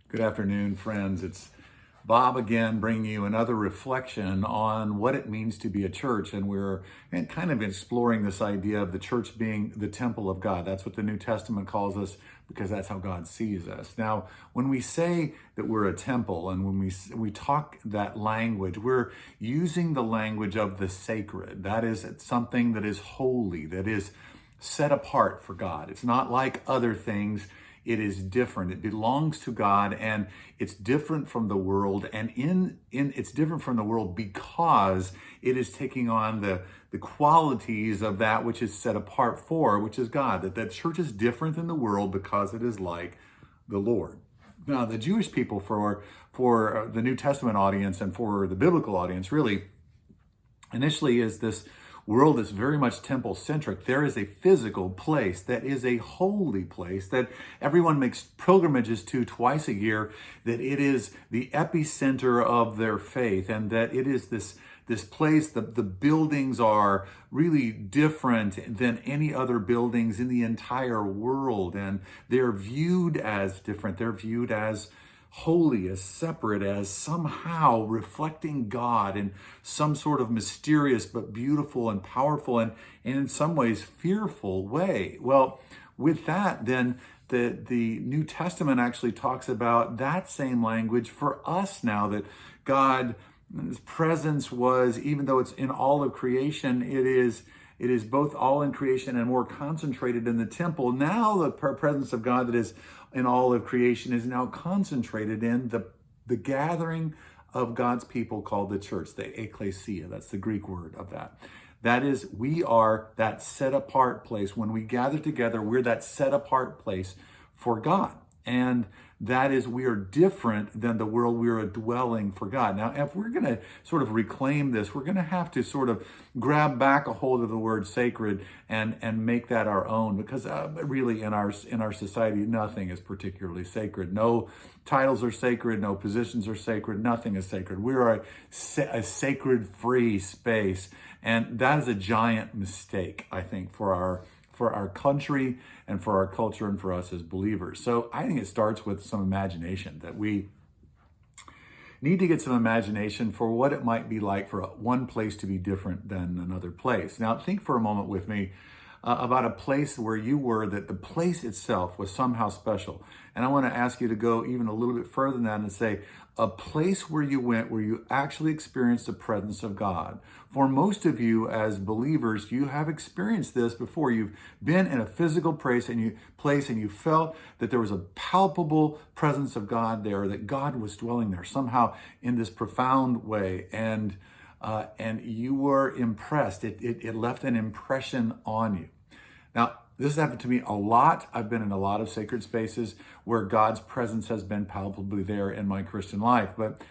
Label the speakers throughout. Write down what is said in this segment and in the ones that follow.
Speaker 1: Good afternoon, friends. It's Bob again, bringing you another reflection on what it means to be a church. And we're kind of exploring this idea of the church being the temple of God. That's what the New Testament calls us, because that's how God sees us. Now, when we say that we're a temple, and when we talk that language, we're using the language of the sacred. That is something that is holy, that is set apart for God. It's not like other things. It is different. It belongs to God, and it's different from the world. And it's different from the world because it is taking on the qualities of that which is set apart for, which is God. That church is different than the world because it is like the Lord. Now, the Jewish people, for the New Testament audience and for the biblical audience, really, initially is this world is very much temple centric. There is a physical place that is a holy place that everyone makes pilgrimages to twice a year, that it is the epicenter of their faith, and that it is this place, the buildings are really different than any other buildings in the entire world, and they're viewed as different. They're viewed as holy, as separate, as somehow reflecting God in some sort of mysterious but beautiful and powerful and in some ways fearful way. Well, with that, then the New Testament actually talks about that same language for us now, that God's presence was, even though it's in all of creation, it is both all in creation and more concentrated in the temple. Now the presence of God that is in all of creation is now concentrated in the gathering of God's people called the church, the ecclesia. That's the Greek word of that. That is, we are that set apart place. When we gather together, we're that set apart place for God. And that is, we are different than the world. We are a dwelling for God. Now, if we're going to sort of reclaim this, we're going to have to sort of grab back a hold of the word sacred and make that our own, because really in our society, nothing is particularly sacred. No titles are sacred. No positions are sacred. Nothing is sacred. We are a sacred free space. And that is a giant mistake, I think, for our country and for our culture and for us as believers. So I think it starts with some imagination, that we need to get some imagination for what it might be like for one place to be different than another place. Now, think for a moment with me about a place where you were, that the place itself was somehow special. And I want to ask you to go even a little bit further than that and say, a place where you went, where you actually experienced the presence of God. For most of you as believers, you have experienced this before. You've been in a physical place and you felt that there was a palpable presence of God there, that God was dwelling there somehow in this profound way. And you were impressed. It left an impression on you. Now, this has happened to me a lot. I've been in a lot of sacred spaces where God's presence has been palpably there in my Christian life. But,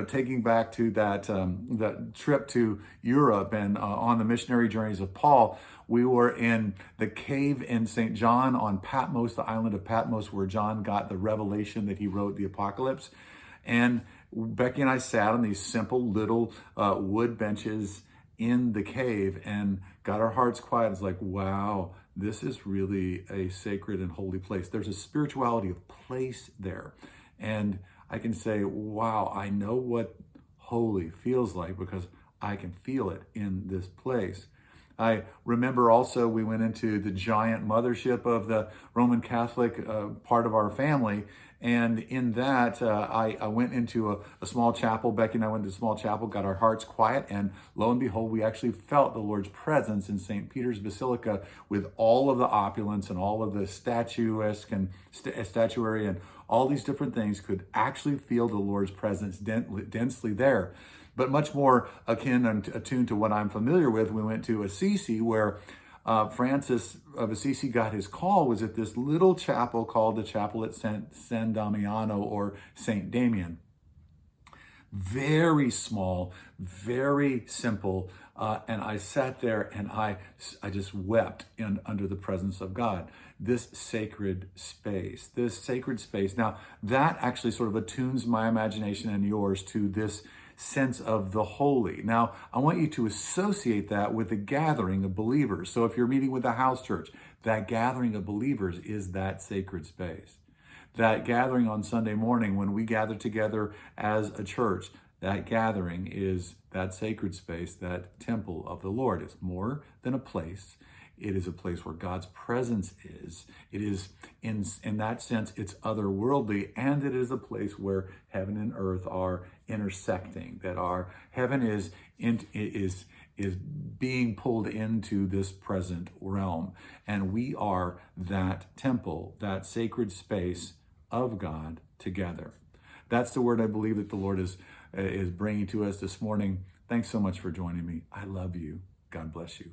Speaker 1: taking back to that trip to Europe and on the missionary journeys of Paul, we were in the cave in St. John on Patmos, the island of Patmos, where John got the revelation that he wrote the Apocalypse. And Becky and I sat on these simple little wood benches in the cave and got our hearts quiet. It's like, wow, this is really a sacred and holy place. There's a spirituality of place there. And I can say, wow, I know what holy feels like because I can feel it in this place. I remember also we went into the giant mothership of the Roman Catholic part of our family. And in that, I went into a small chapel. Becky and I went to a small chapel, got our hearts quiet, and lo and behold, we actually felt the Lord's presence in St. Peter's Basilica with all of the opulence and all of the statuesque and statuary and all these different things, could actually feel the Lord's presence densely there. But much more akin and attuned to what I'm familiar with, we went to Assisi, where Francis of Assisi got his call, was at this little chapel called the Chapel at San Damiano, or St. Damien. Very small, very simple. And I sat there and I just wept under the presence of God. This sacred space. Now, that actually sort of attunes my imagination and yours to this sense of the holy. Now, I want you to associate that with the gathering of believers. So if you're meeting with a house church, that gathering of believers is that sacred space. That gathering on Sunday morning, when we gather together as a church, that gathering is that sacred space, that temple of the Lord. It's more than a place. It is a place where God's presence is. It is, in that sense, it's otherworldly, and it is a place where heaven and earth are intersecting, that our heaven is being pulled into this present realm. And we are that temple, that sacred space of God together. That's the word I believe that the Lord is bringing to us this morning. Thanks so much for joining me. I love you. God bless you.